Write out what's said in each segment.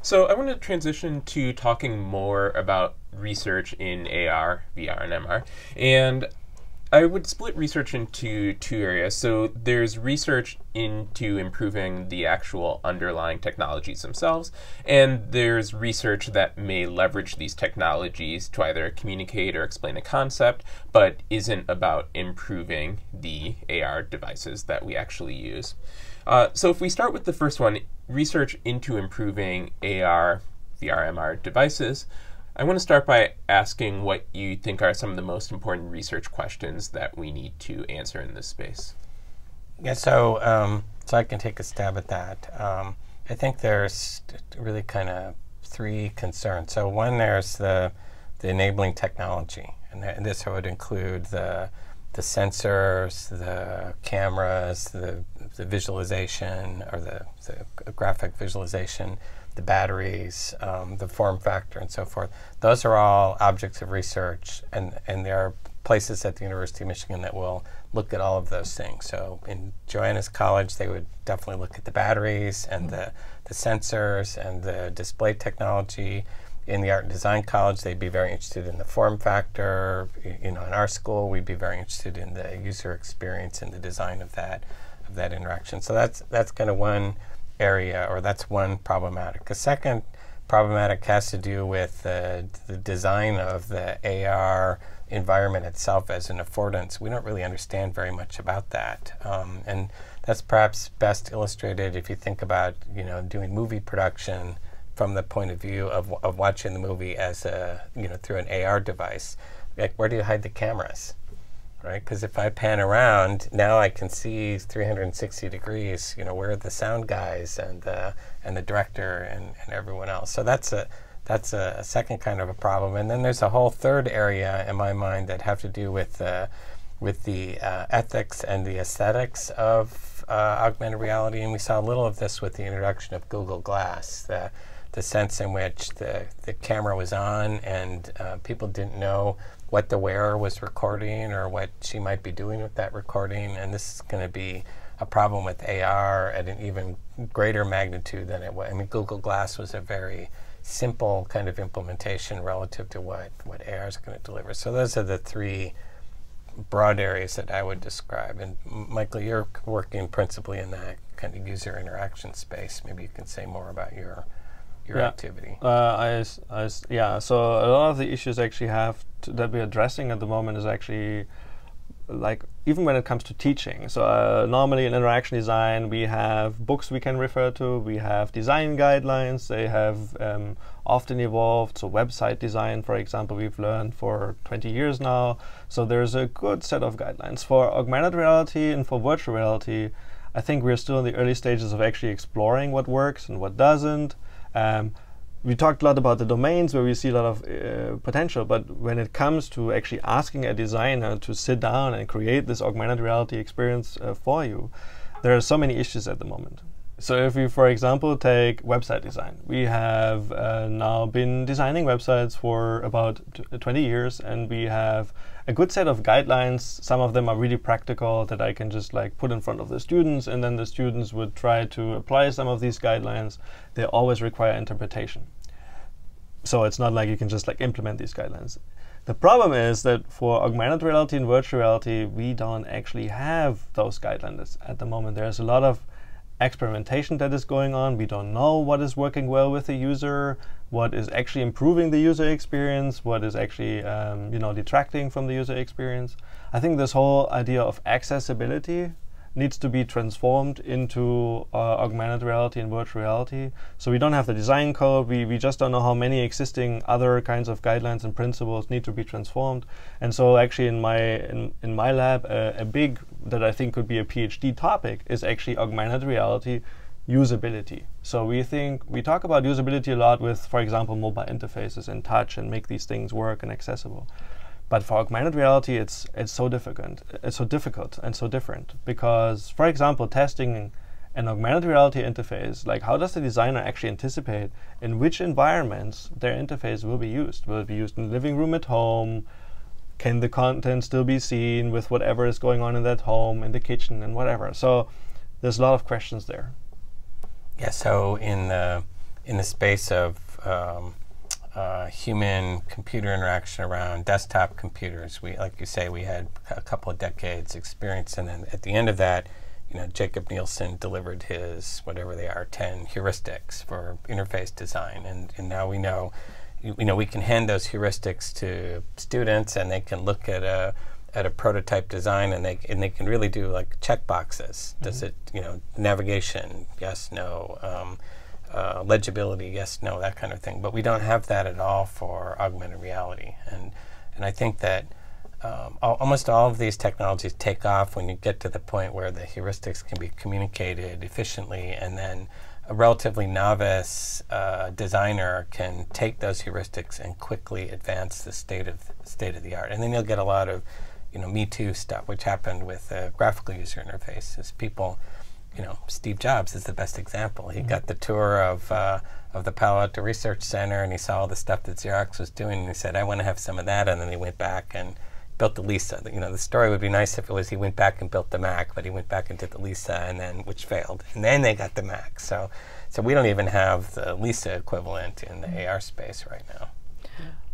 So I want to transition to talking more about research in AR, VR, and MR. And I would split research into two areas. So there's research into improving the actual underlying technologies themselves, and there's research that may leverage these technologies to either communicate or explain a concept, but isn't about improving the AR devices that we actually use. So if we start with the first one, research into improving AR, VR, MR devices, I want to start by asking what you think are some of the most important research questions that we need to answer in this space. Yeah, so I can take a stab at that. I think there's really kind of three concerns. So one, there's the enabling technology, and this would include the sensors, the cameras, the visualization, or the graphic visualization, the batteries, the form factor, and so forth. Those are all objects of research, and there are places at the University of Michigan that will look at all of those things. So in Joanna's college, they would definitely look at the batteries and the sensors and the display technology. In the Art and Design College, they'd be very interested in the form factor. In our school, we'd be very interested in the user experience and the design of that interaction. So that's kind of one area, or that's one problematic. The second problematic has to do with the design of the AR environment itself as an affordance. We don't really understand very much about that, and that's perhaps best illustrated if you think about doing movie production from the point of view of watching the movie as through an AR device. Like, where do you hide the cameras, right? Because if I pan around, now I can see 360 degrees. Where are the sound guys and the director and everyone else? So that's a second kind of a problem. And then there's a whole third area in my mind that have to do with the ethics and the aesthetics of augmented reality. And we saw a little of this with the introduction of Google Glass. The sense in which the camera was on and people didn't know what the wearer was recording or what she might be doing with that recording. And this is going to be a problem with AR at an even greater magnitude than it was. I mean, Google Glass was a very simple kind of implementation relative to what AR is going to deliver. So those are the three broad areas that I would describe. And Michael, you're working principally in that kind of user interaction space. Maybe you can say more about your activity. So a lot of the issues actually that we're addressing at the moment is actually, like, even when it comes to teaching. So normally in interaction design, we have books we can refer to, we have design guidelines, they have often evolved. So website design, for example, we've learned for 20 years now. So there's a good set of guidelines. For augmented reality and for virtual reality, I think we're still in the early stages of actually exploring what works and what doesn't. We talked a lot about the domains where we see a lot of potential, but when it comes to actually asking a designer to sit down and create this augmented reality experience for you, there are so many issues at the moment. So if we, for example, take website design, we have now been designing websites for about 20 years, and we have a good set of guidelines. Some of them are really practical that I can just put in front of the students, and then the students would try to apply some of these guidelines. They always require interpretation. So it's not like you can just implement these guidelines. The problem is that for augmented reality and virtual reality, we don't actually have those guidelines at the moment. There's a lot of experimentation that is going on. We don't know what is working well with the user, what is actually improving the user experience, what is actually detracting from the user experience. I think this whole idea of accessibility needs to be transformed into augmented reality and virtual reality. So we don't have the design code. We just don't know how many existing other kinds of guidelines and principles need to be transformed. And so actually in my lab, a big, that I think could be a PhD topic, is actually augmented reality usability. So we talk about usability a lot with, for example, mobile interfaces and touch, and make these things work and accessible. But for augmented reality, it's so difficult and so different, because, for example, testing an augmented reality interface, how does the designer actually anticipate in which environments their interface will be used? Will it be used in the living room at home? Can the content still be seen with whatever is going on in that home, in the kitchen, and whatever? So there's a lot of questions there. Yeah, so in the in the space of human-computer interaction around desktop computers. We, like you say, we had a couple of decades experience, and then at the end of that, Jacob Nielsen delivered his, whatever they are, 10 heuristics for interface design, and now we know, we can hand those heuristics to students, and they can look at a prototype design, and they can really do like check boxes. Mm-hmm. Does it, navigation, yes, no. Legibility, yes, no, that kind of thing. But we don't have that at all for augmented reality. And I think that almost all of these technologies take off when you get to the point where the heuristics can be communicated efficiently, and then a relatively novice designer can take those heuristics and quickly advance the state of the art. And then you'll get a lot of Me Too stuff, which happened with the graphical user interface, as people, Steve Jobs is the best example. He got the tour of the Palo Alto Research Center, and he saw all the stuff that Xerox was doing, and he said, I want to have some of that, and then he went back and built the Lisa. The story would be nice if it was he went back and built the Mac, but he went back and did the Lisa, and then, which failed, and then they got the Mac. So we don't even have the Lisa equivalent in the AR space right now.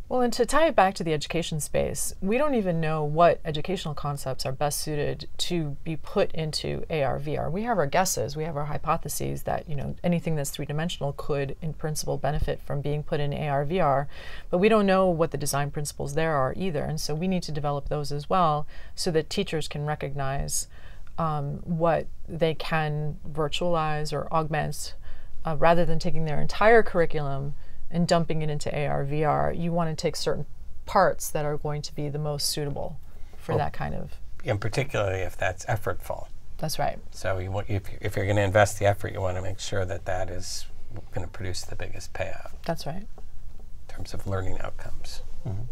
Well, and to tie it back to the education space, we don't even know what educational concepts are best suited to be put into AR, VR. We have our guesses, we have our hypotheses that, anything that's three-dimensional could, in principle, benefit from being put in AR, VR, but we don't know what the design principles there are either, and so we need to develop those as well so that teachers can recognize what they can virtualize or augment rather than taking their entire curriculum and dumping it into AR, VR. You want to take certain parts that are going to be the most suitable for that kind of... And particularly if that's effortful. That's right. So if you're going to invest the effort, you want to make sure that that is going to produce the biggest payout. That's right. In terms of learning outcomes. Mm-hmm.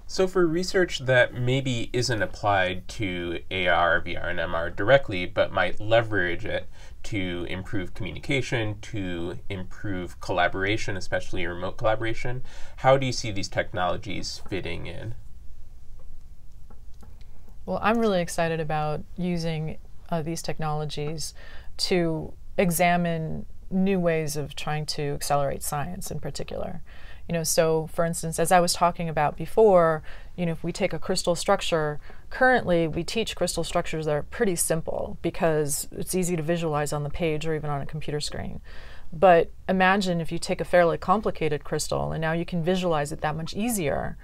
So for research that maybe isn't applied to AR, VR, and MR directly, but might leverage it to improve communication, to improve collaboration, especially remote collaboration, how do you see these technologies fitting in? Well, I'm really excited about using these technologies to examine new ways of trying to accelerate science in particular. So for instance, as I was talking about before, if we take a crystal structure, currently we teach crystal structures that are pretty simple because it's easy to visualize on the page or even on a computer screen. But imagine if you take a fairly complicated crystal and now you can visualize it that much easier.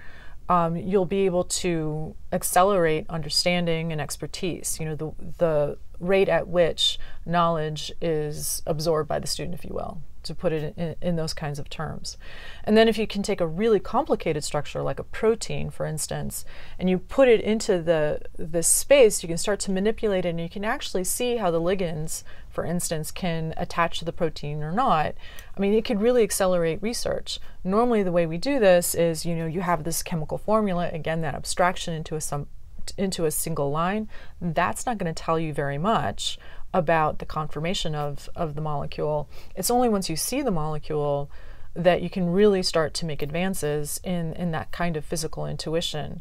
You'll be able to accelerate understanding and expertise, the rate at which knowledge is absorbed by the student, if you will, to put it in those kinds of terms. And then if you can take a really complicated structure like a protein, for instance, and you put it into this space, you can start to manipulate it, and you can actually see how the ligands, for instance, can attach to the protein or not. I mean, it could really accelerate research. Normally the way we do this is, you have this chemical formula, again, that abstraction into a single line. That's not going to tell you very much about the conformation of the molecule. It's only once you see the molecule that you can really start to make advances in that kind of physical intuition.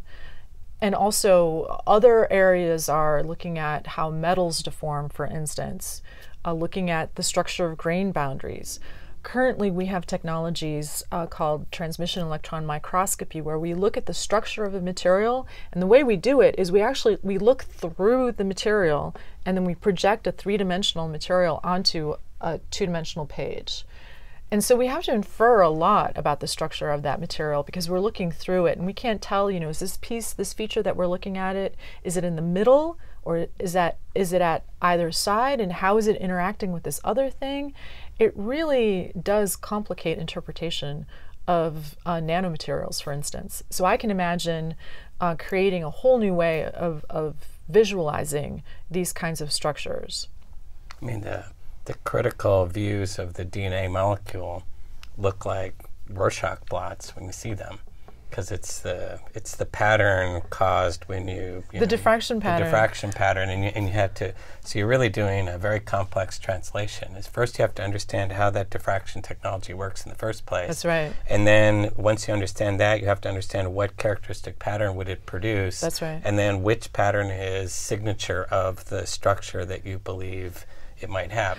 And also other areas are looking at how metals deform, for instance, looking at the structure of grain boundaries. Currently we have technologies called transmission electron microscopy, where we look at the structure of a material, and the way we do it is we look through the material and then we project a three-dimensional material onto a two-dimensional page. And so we have to infer a lot about the structure of that material because we're looking through it, and we can't tell, is this feature that we're looking at is it in the middle, or is it at either side, and how is it interacting with this other thing? It really does complicate interpretation of nanomaterials, for instance. So I can imagine creating a whole new way of visualizing these kinds of structures. I mean, the critical views of the DNA molecule look like Rorschach blots when you see them, because it's the pattern caused when the diffraction pattern. The diffraction pattern, and you have to. So you're really doing a very complex translation. First, you have to understand how that diffraction technology works in the first place. That's right. And then once you understand that, you have to understand what characteristic pattern would it produce. That's right. And then which pattern is signature of the structure that you believe it might have.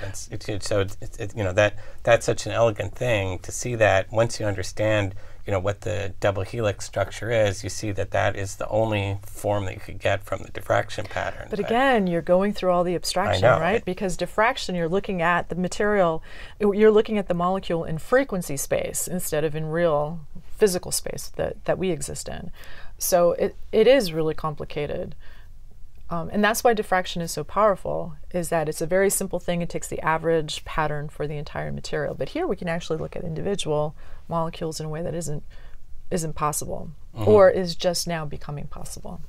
You know, that's such an elegant thing to see that once you understand, you know, what the double helix structure is, you see that that is the only form that you could get from the diffraction pattern. But again, you're going through all the abstraction, I know, right? Because diffraction, you're looking at the material, you're looking at the molecule in frequency space instead of in real physical space that we exist in. So it is really complicated. And that's why diffraction is so powerful, is that it's a very simple thing. It takes the average pattern for the entire material. But here we can actually look at individual molecules in a way that isn't possible, or is just now becoming possible.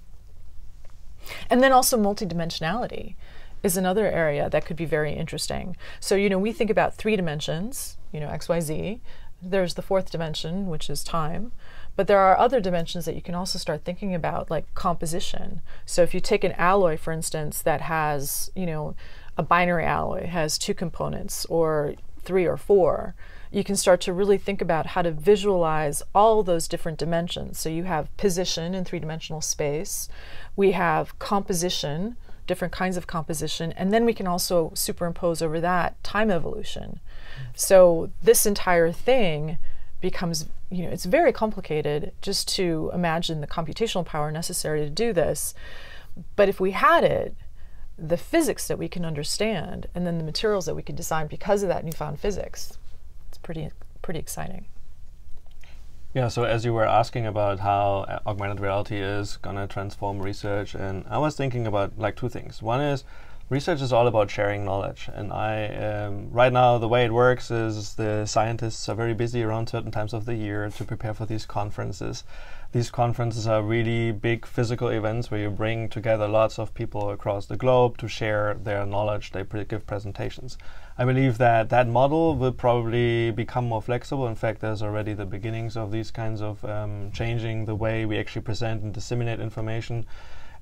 And then also multidimensionality is another area that could be very interesting. So, you know, we think about 3 dimensions, you know, X, Y, Z. There's the 4th dimension, which is time. But there are other dimensions that you can also start thinking about, like composition. So if you take an alloy, for instance, that has, you know, a binary alloy, has 2 components, or 3 or 4, you can start to really think about how to visualize all those different dimensions. So you have position in 3-dimensional space. We have composition, different kinds of composition, and then we can also superimpose over that time evolution. So this entire thing becomes, you know, it's very complicated just to imagine the computational power necessary to do this. But if we had it, the physics that we can understand, and then the materials that we can design because of that newfound physics, it's pretty exciting. Yeah, so as you were asking about how augmented reality is going to transform research, and I was thinking about like 2 things. One is research is all about sharing knowledge, and right now the way it works is the scientists are very busy around certain times of the year to prepare for these conferences. These conferences are really big physical events where you bring together lots of people across the globe to share their knowledge. They give presentations. I believe that that model will probably become more flexible. In fact, there's already the beginnings of these kinds of changing the way we actually present and disseminate information.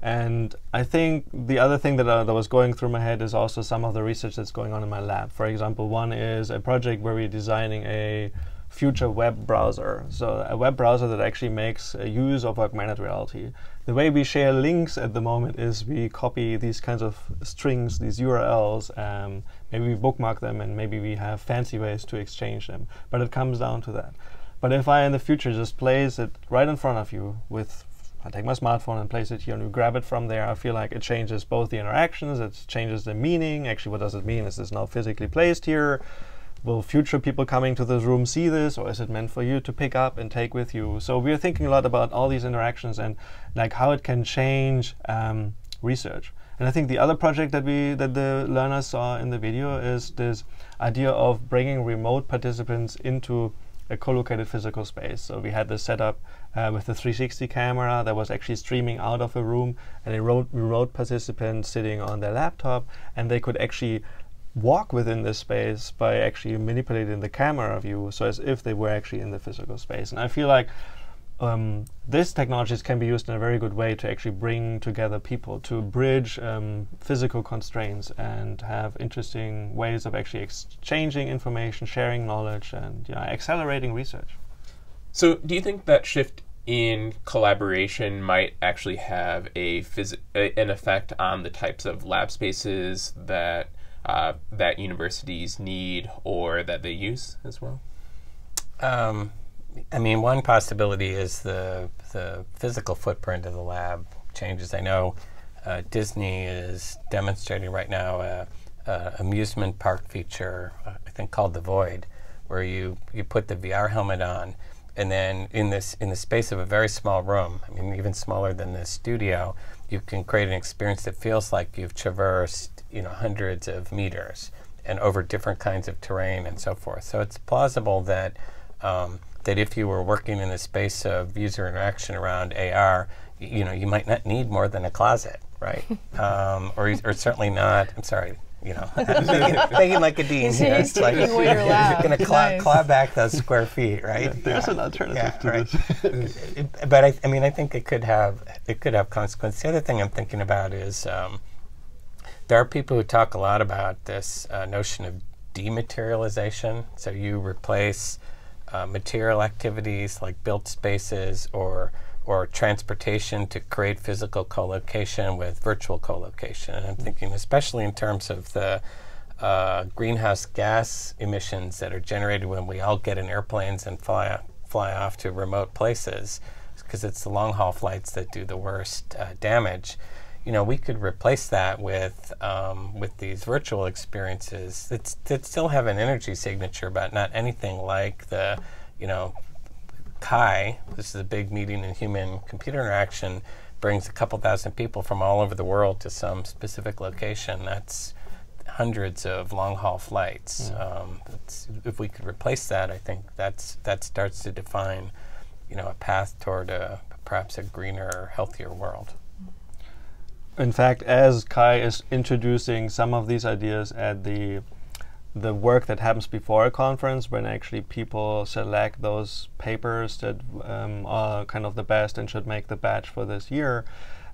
And I think the other thing that was going through my head is also some of the research that's going on in my lab. For example, one is a project where we're designing a future web browser. So a web browser that actually makes use of augmented reality. The way we share links at the moment is we copy these kinds of strings, these URLs, maybe we bookmark them, and maybe we have fancy ways to exchange them. But it comes down to that. But if I in the future just place it right in front of you with, I take my smartphone and place it here and you grab it from there, I feel like it changes both the interactions, it changes the meaning. Actually, what does it mean? Is this now physically placed here? Will future people coming to this room see this, or is it meant for you to pick up and take with you? So we're thinking a lot about all these interactions and like how it can change research. And I think the other project that the learners saw in the video is this idea of bringing remote participants into a co-located physical space. So we had this setup with the 360 camera that was actually streaming out of a room, and a remote participant sitting on their laptop, and they could actually walk within this space by actually manipulating the camera view, so as if they were actually in the physical space. And I feel like these technologies can be used in a very good way to actually bring together people, to bridge physical constraints and have interesting ways of actually exchanging information, sharing knowledge, and accelerating research. So do you think that shift in collaboration might actually have an effect on the types of lab spaces that that universities need or that they use as well? I mean, one possibility is the physical footprint of the lab changes. I know Disney is demonstrating right now a amusement park feature, I think called The Void, where you put the VR helmet on, and then in the space of a very small room, I mean even smaller than this studio, you can create an experience that feels like you've traversed hundreds of meters and over different kinds of terrain and so forth. So it's plausible that that if you were working in the space of user interaction around AR, you might not need more than a closet, right? or certainly not. I'm sorry. Thinking like a dean here. It's like you're going to claw back those square feet, right? There's an alternative to this. But I think it could have consequences. The other thing I'm thinking about is there are people who talk a lot about this notion of dematerialization. So you replace material activities like built spaces or transportation to create physical co-location with virtual co-location. And I'm thinking especially in terms of the greenhouse gas emissions that are generated when we all get in airplanes and fly off to remote places, because it's the long haul flights that do the worst damage. You know, we could replace that with these virtual experiences that still have an energy signature, but not anything like the, you know, CHI. This is a big meeting in human computer interaction, brings a couple thousand people from all over the world to some specific location. That's hundreds of long-haul flights. If we could replace that, I think that starts to define, you know, a path toward perhaps a greener, healthier world. In fact, as Kai is introducing some of these ideas at the work that happens before a conference, when actually people select those papers that are kind of the best and should make the batch for this year,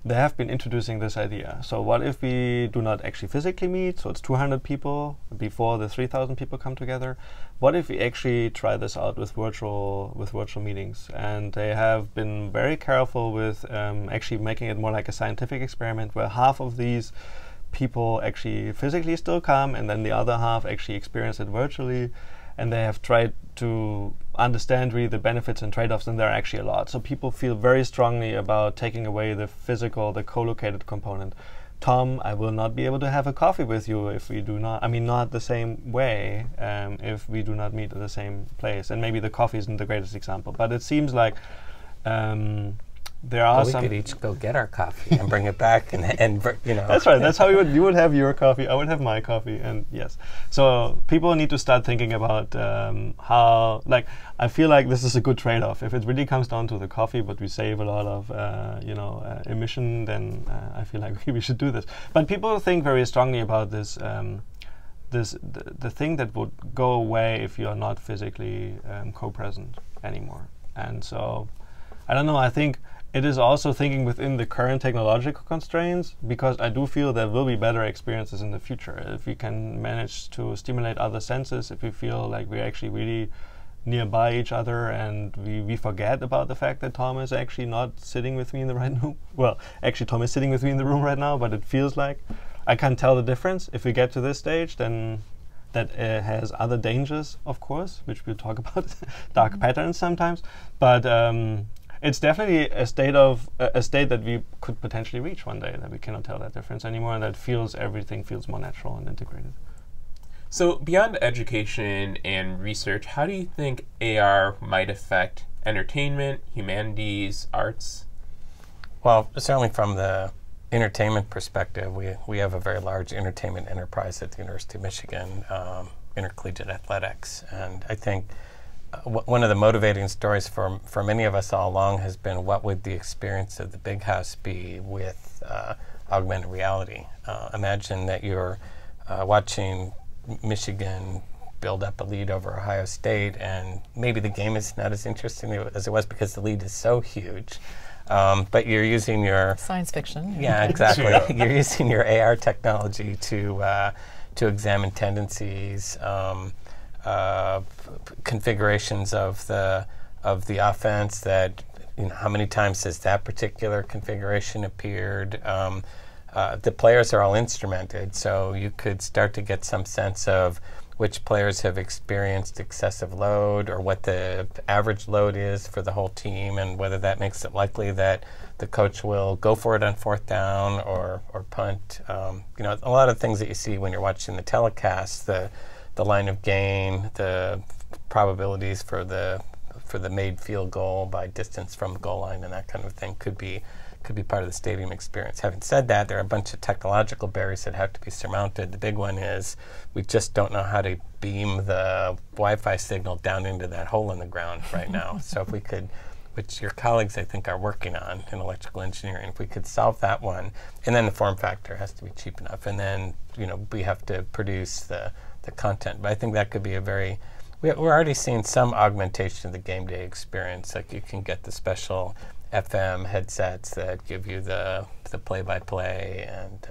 they have been introducing this idea. So what if we do not actually physically meet, so it's 200 people before the 3,000 people come together? What if we actually try this out with virtual meetings? And they have been very careful with actually making it more like a scientific experiment, where half of these people actually physically still come, and then the other half actually experience it virtually. And they have tried to understand really the benefits and trade-offs, and there are actually a lot. So people feel very strongly about taking away the physical, the co-located component. Tom, I will not be able to have a coffee with you if we do not, I mean, not the same way, if we do not meet at the same place. And maybe the coffee isn't the greatest example, but it seems like there are we some. could each go get our coffee and bring it back, and you know. That's right. That's how you would have your coffee. I would have my coffee, and yes. So people need to start thinking about how. Like, I feel like this is a good trade-off. If it really comes down to the coffee, but we save a lot of emission, then I feel like we should do this. But people think very strongly about this. The thing that would go away if you are not physically co-present anymore. And so, I don't know. I think it is also thinking within the current technological constraints, because I do feel there will be better experiences in the future if we can manage to stimulate other senses, if we feel like we're actually really nearby each other and we forget about the fact that Tom is actually not sitting with me in the right room. Well, actually Tom is sitting with me in the room right now, but it feels like I can't tell the difference. If we get to this stage, then that has other dangers, of course, which we'll talk about, dark patterns sometimes, but it's definitely a state that we could potentially reach one day, that we cannot tell that difference anymore, and that everything feels more natural and integrated. So beyond education and research, how do you think AR might affect entertainment, humanities, arts? Well, certainly from the entertainment perspective, we have a very large entertainment enterprise at the University of Michigan, Intercollegiate Athletics, and I think one of the motivating stories for many of us all along has been, what would the experience of the big house be with augmented reality? Imagine that you're watching Michigan build up a lead over Ohio State, and maybe the game is not as interesting as it was because the lead is so huge. But you're using your science fiction. Yeah, exactly. You're using your AR technology to examine tendencies, configurations of the offense. That, you know, how many times has that particular configuration appeared? The players are all instrumented, so you could start to get some sense of which players have experienced excessive load, or what the average load is for the whole team, and whether that makes it likely that the coach will go for it on fourth down or punt. You know, a lot of things that you see when you're watching the telecast, the line of gain, the probabilities for the made field goal by distance from the goal line, and that kind of thing could be part of the stadium experience. Having said that, there are a bunch of technological barriers that have to be surmounted. The big one is we just don't know how to beam the Wi-Fi signal down into that hole in the ground right now. So if we could, which your colleagues I think are working on in electrical engineering, if we could solve that one, and then the form factor has to be cheap enough, and then, you know, we have to produce the content. But I think that could be a very, we're already seeing some augmentation of the game day experience. Like, you can get the special FM headsets that give you the play-by-play, and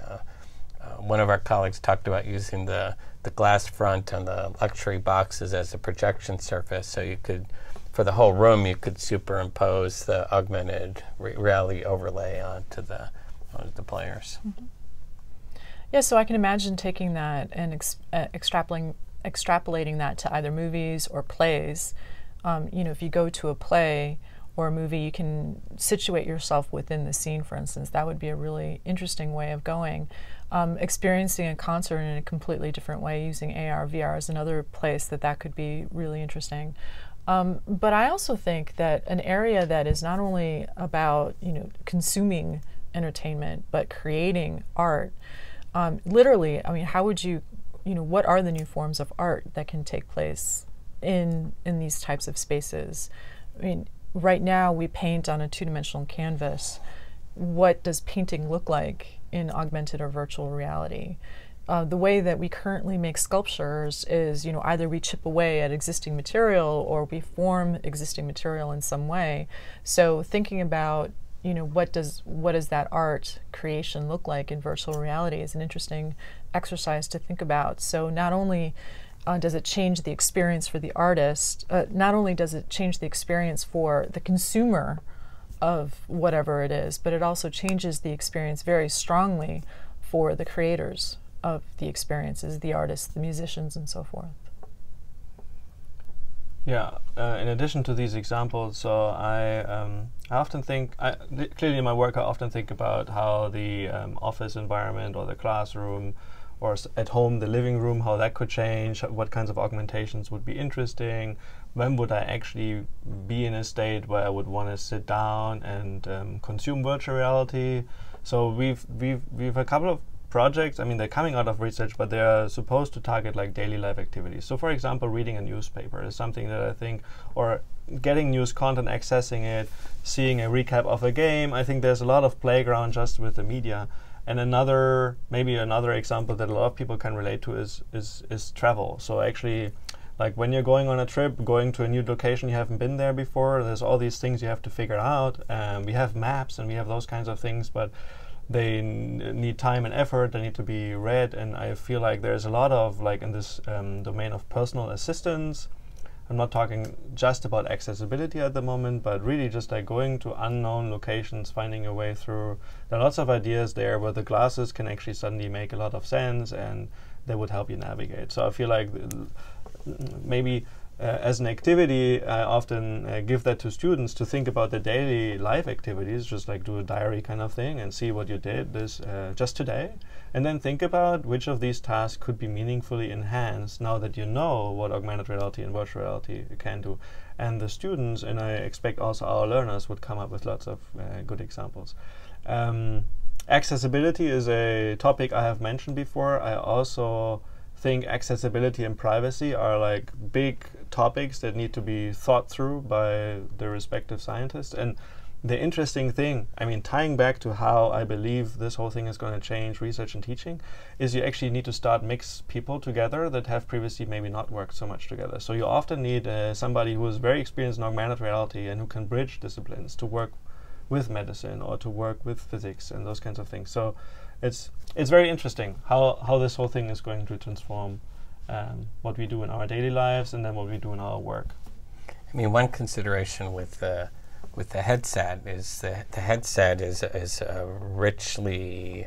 one of our colleagues talked about using the glass front on the luxury boxes as a projection surface, so you could, for the whole room, you could superimpose the augmented reality overlay onto the players. Mm-hmm. Yeah, so I can imagine taking that and extrapolating that to either movies or plays. If you go to a play or a movie, you can situate yourself within the scene, for instance. That would be a really interesting way of going. Experiencing a concert in a completely different way using AR, VR is another place that could be really interesting. But I also think that an area that is not only about consuming entertainment but creating art, literally, I mean, how would you, what are the new forms of art that can take place in these types of spaces? I mean, right now we paint on a two-dimensional canvas. What does painting look like in augmented or virtual reality? The way that we currently make sculptures is, either we chip away at existing material or we form existing material in some way. So thinking about, what does that art creation look like in virtual reality is an interesting exercise to think about. So not only does it change the experience for the artist, not only does it change the experience for the consumer of whatever it is, but it also changes the experience very strongly for the creators of the experiences, the artists, the musicians, and so forth. Yeah, in addition to these examples, so I often think, clearly in my work I often think about how the office environment or the classroom or at home the living room, how that could change, what kinds of augmentations would be interesting, when would I actually be in a state where I would want to sit down and consume virtual reality. So we've a couple of projects, I mean they're coming out of research, but they're supposed to target like daily life activities. So for example, reading a newspaper is something that I think, or getting news content, accessing it, seeing a recap of a game. I think there's a lot of playground just with the media. And maybe another example that a lot of people can relate to is travel. So actually, like when you're going on a trip, going to a new location you haven't been there before, there's all these things you have to figure out. We have maps and we have those kinds of things, but they need time and effort, they need to be read, and I feel like there's a lot of, like in this domain of personal assistance, I'm not talking just about accessibility at the moment, but really just like going to unknown locations, finding your way through. There are lots of ideas there where the glasses can actually suddenly make a lot of sense and they would help you navigate. So I feel like maybe as an activity, I often give that to students to think about their daily life activities, just like do a diary kind of thing and see what you did this just today. And then think about which of these tasks could be meaningfully enhanced now that you know what augmented reality and virtual reality can do. And the students, and I expect also our learners, would come up with lots of good examples. Accessibility is a topic I have mentioned before. I also think accessibility and privacy are like big topics that need to be thought through by the respective scientists. And the interesting thing, I mean, tying back to how I believe this whole thing is going to change research and teaching, is you actually need to start mix people together that have previously maybe not worked so much together. So you often need somebody who is very experienced in augmented reality and who can bridge disciplines to work with medicine or to work with physics and those kinds of things. So it's very interesting how this whole thing is going to transform what we do in our daily lives and then what we do in our work. I mean, one consideration with the headset is the headset is a richly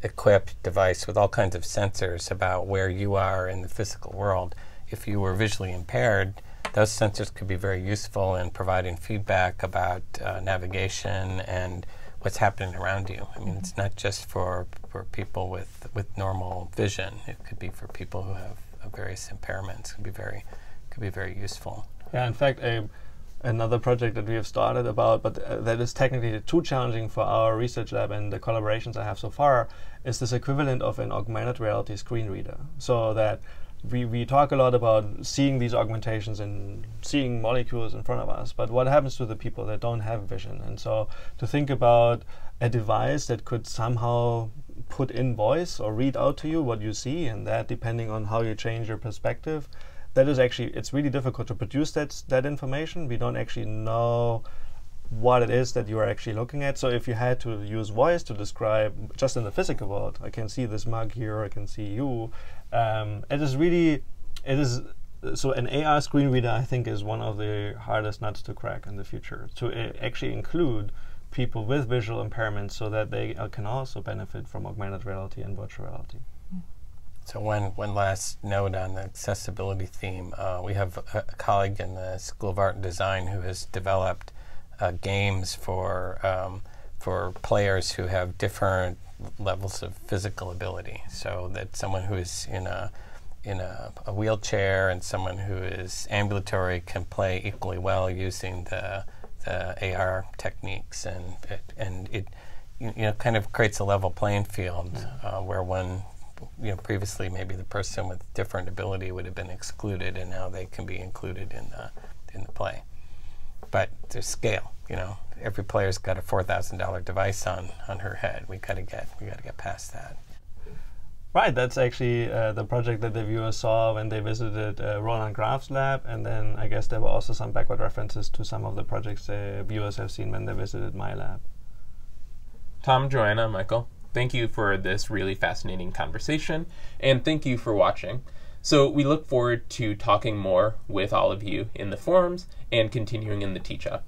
equipped device with all kinds of sensors about where you are in the physical world. If you were visually impaired, those sensors could be very useful in providing feedback about navigation and what's happening around you. I mean, it's not just for people with normal vision. It could be for people who have various impairments. It could be very useful. Yeah, in fact, another project that we have started about, but that is technically too challenging for our research lab and the collaborations I have so far, is this equivalent of an augmented reality screen reader. So that we talk a lot about seeing these augmentations and seeing molecules in front of us, but what happens to the people that don't have vision? And so to think about a device that could somehow put in voice or read out to you what you see, and that depending on how you change your perspective, that is actually, it's really difficult to produce that information. We don't actually know what it is that you are actually looking at. So if you had to use voice to describe just in the physical world, I can see this mug here, I can see you. So an AR screen reader, I think, is one of the hardest nuts to crack in the future. To actually include people with visual impairments so that they can also benefit from augmented reality and virtual reality. So one last note on the accessibility theme. We have a colleague in the School of Art and Design who has developed games for players who have different levels of physical ability. So that someone who is in a wheelchair and someone who is ambulatory can play equally well using the AR techniques, and it kind of creates a level playing field where one. Previously maybe the person with different ability would have been excluded, and now they can be included in the play. But there's scale. Every player's got a $4,000 device on her head. We gotta get past that. Right, that's actually the project that the viewers saw when they visited Roland Graf's lab, and then I guess there were also some backward references to some of the projects the viewers have seen when they visited my lab. Tom, Joanna, Michael, thank you for this really fascinating conversation, and thank you for watching. So we look forward to talking more with all of you in the forums and continuing in the Teach Up.